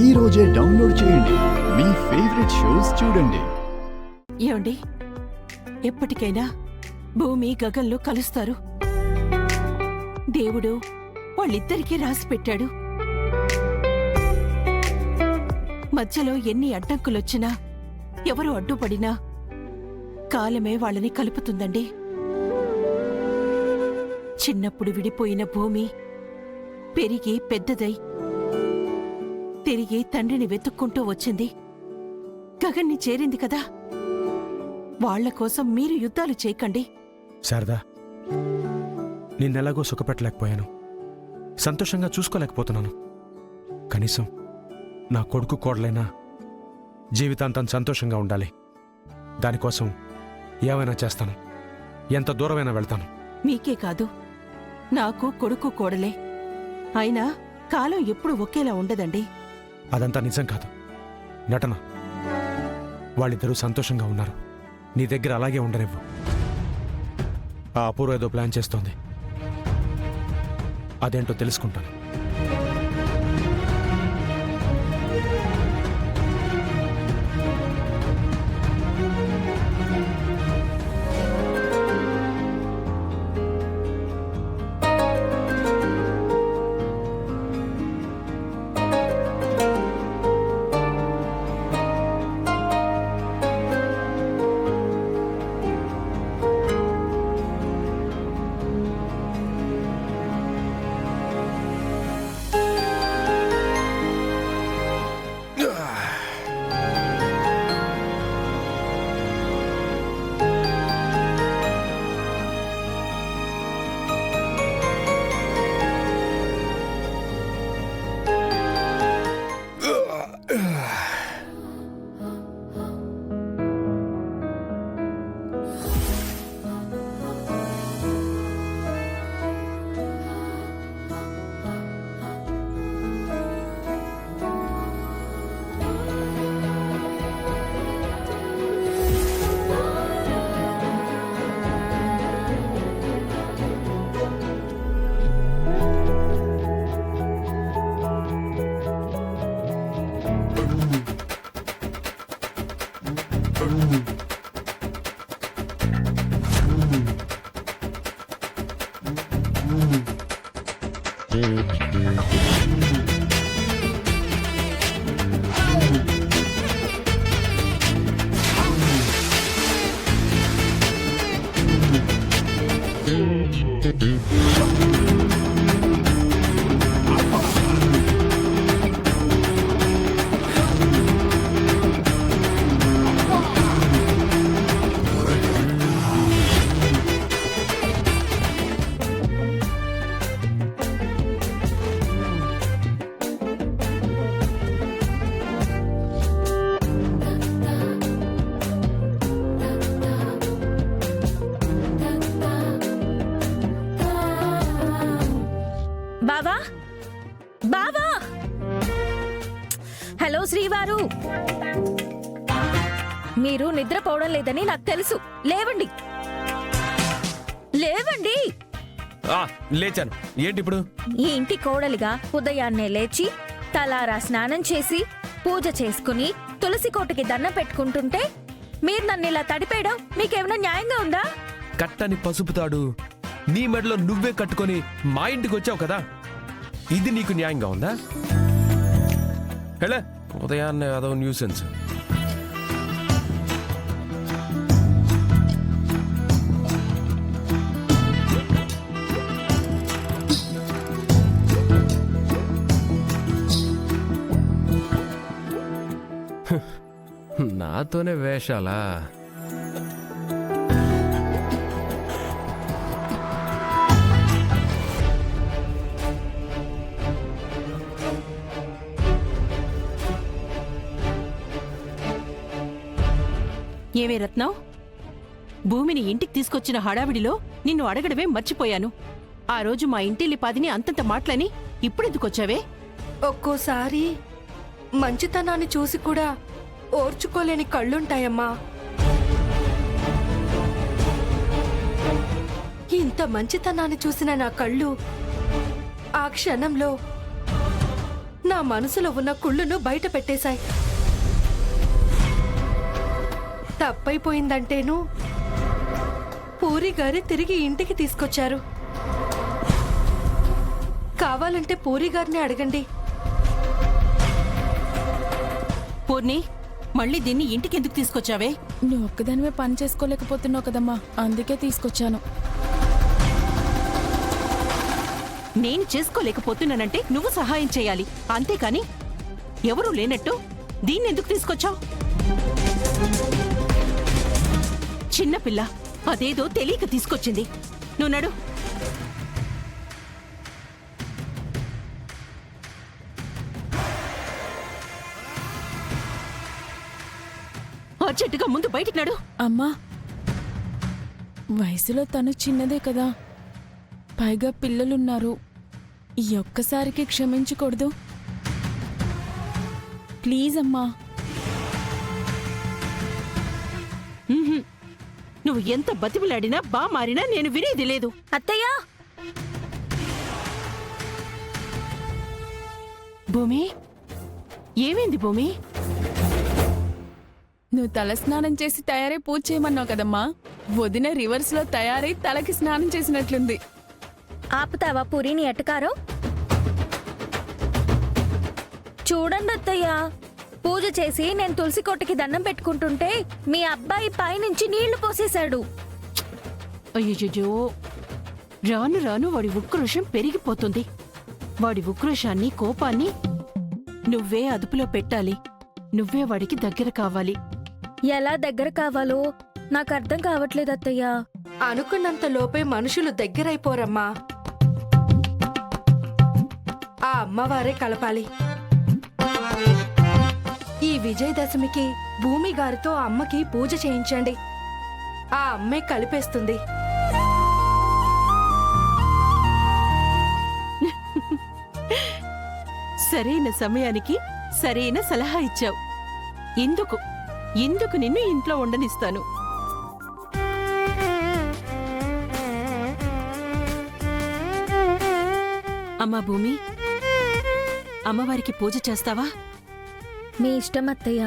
ఈ రోజే డౌన్లోడ్ చేయండి. మీ ఫేవరెట్ షోస్ చూడండి. ఏమండి, ఎప్పటికైనా భూమి గగన్లో కలుస్తారు. దేవుడు వాళ్ళిద్దరికీ రాసి పెట్టాడు. మధ్యలో ఎన్ని అడ్డంకులొచ్చినా, ఎవరు అడ్డుపడినా కాలమే వాళ్ళని కలుపుతుందండి. చిన్నప్పుడు విడిపోయిన భూమి పెరిగి పెద్దదై తిరిగి తండ్రిని వెతుక్కుంటూ వచ్చింది. గగన్ని చేరింది కదా. వాళ్ల కోసం మీరు యుద్ధాలు చేయకండి. శారదా, నిన్నెలాగో సుఖపెట్టలేకపోయాను, సంతోషంగా చూసుకోలేకపోతున్నాను. కనీసం నా కొడుకు కోడలైనా జీవితాంతం సంతోషంగా ఉండాలి. దానికోసం ఏమైనా చేస్తాను, ఎంత దూరమైనా వెళ్తాను. మీకే కాదు, నాకు కొడుకు కోడలే. అయినా కాలం ఎప్పుడు ఒకేలా ఉండదండి. అదంతా నిజం కాదు, నటన. వాళ్ళిద్దరూ సంతోషంగా ఉన్నారు. నీ దగ్గర అలాగే ఉండనివ్వు. ఆ అపూర్వ ఏదో ప్లాన్ చేస్తోంది. అదేంటో తెలుసుకుంటాను. బావా, బావా! హలో శ్రీవారు, మీరు నిద్రపోవడం లేదని నాకు తెలుసు. లేవండి, లేవండి. లేచాను. ఏంటి ఇప్పుడు? ఈ ఇంటి కోడలిగా ఉదయాన్నే లేచి తలారా స్నానం చేసి పూజ చేసుకుని తులసి కోటకి దండం పెట్టుకుంటుంటే మీరు నన్ను ఇలా తడిపేయడం మీకేమైనా న్యాయంగా ఉందా? కట్టని పసుపు తాడు నీ మెడలో నువ్వే కట్టుకొని మా ఇంటికి వచ్చావు కదా, ఇది నీకు న్యాయంగా ఉందా? హలో, ఉదయాన్నే అదో న్యూసెన్స్. నాతోనే వేషాలా? ఏమే రత్నం, భూమిని ఇంటికి తీసుకొచ్చిన హడావిడిలో నిన్ను అడగడమే మర్చిపోయాను. ఆ రోజు మా ఇంటిల్లి పాదిని అంతంత మాటలని ఇప్పుడెందుకొచ్చావే? ఒక్కోసారి మంచితనాన్ని చూసి కూడా ఓర్చుకోలేని కళ్ళుంటాయమ్మా. ఇంత మంచితనాన్ని చూసిన నా కళ్ళు ఆ క్షణంలో నా మనసులో ఉన్న కుళ్ళును బయట పెట్టేశాయి. తప్పైపోయిందంటేను పూరి గారి తిరిగి ఇంటికి తీసుకొచ్చారు. కావాలంటే పూరి గారిని అడగండి. పూర్ణి, మళ్ళీ దీన్ని ఇంటికి ఎందుకు తీసుకొచ్చావే? నువ్వు ఒక్కదానివే పని చేసుకోలేకపోతున్నావు కదమ్మా, అందుకే తీసుకొచ్చాను. నేను చేసుకోలేకపోతున్నానంటే నువ్వు సహాయం చేయాలి, అంతేకాని ఎవరూ లేనట్టు దీన్నెందుకు తీసుకొచ్చావు? చిన్నపిల్ల అదేదో తెలియక తీసుకొచ్చింది. నువ్వు నడు. అర్జెంటుగా ముందు బయటికి నడు. అమ్మా, వయసులో తను చిన్నదే కదా, పైగా పిల్లలున్నారు. ఈ ఒక్కసారికి క్షమించకూడదు. ప్లీజ్ అమ్మా. ఉహుం. నువ్వు ఎంత బతిమిలాడినా మారినా నేను వినేది లేదు. అత్తయ్య, భూమి, ఏమైంది భూమి? నువ్వు తల స్నానం చేసి తయారై పూజ చేయమన్నావు కదమ్మా, వదిన రివర్స్ లో తయారై తలకి స్నానం చేసినట్లుంది. ఆపుతావా పూరిని ఎట్టకారం? చూడండి అత్తయ్య, పూజ చేసి నేను తులసి కోటకి దండం పెట్టుకుంటుంటే మీ అబ్బాయి పైనుంచి నీళ్లు పోసేశాడు. అయ్యో, రాను రాను వాడి ఉక్రోషం పెరిగిపోతుంది. వాడి ఉక్రోషాన్ని, కోపాన్ని నువ్వే అదుపులో పెట్టాలి. నువ్వే వాడికి దగ్గర కావాలి. ఎలా దగ్గర కావాలో నాకు అర్థం కావట్లేదు అత్తయ్య. అనుకున్నంత లోపే మనుషులు దగ్గరైపోరమ్మా. ఆ అమ్మవారే కలపాలి. ఈ విజయదశమికి భూమి గారితో అమ్మకి పూజ చేయించండి. ఆ అమ్మే కలిపేస్తుంది. సరైన సమయానికి సరైన సలహా ఇచ్చావు. ఇందుకు నిన్ను ఇంట్లో ఉండనిస్తాను. అమ్మా భూమి, అమ్మవారికి పూజ చేస్తావా? మీ ఇష్టం అత్తయ్య.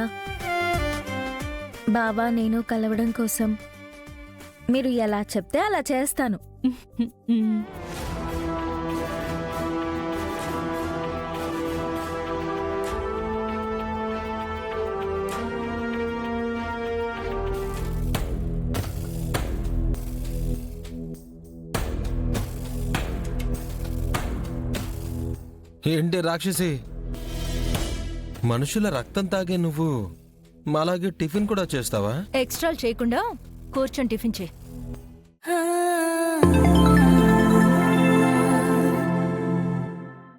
బాబా నేను కలవడం కోసం మీరు ఎలా చెప్తే అలా చేస్తాను. ఉమ్. ఏంటి రాక్షసి, మనుషుల రక్తం తాగే నువ్వు అలాగే టిఫిన్ కూడా చేస్తావా? ఎక్స్ట్రా చేయకుండా కూర్చొని టిఫిన్ చేయి.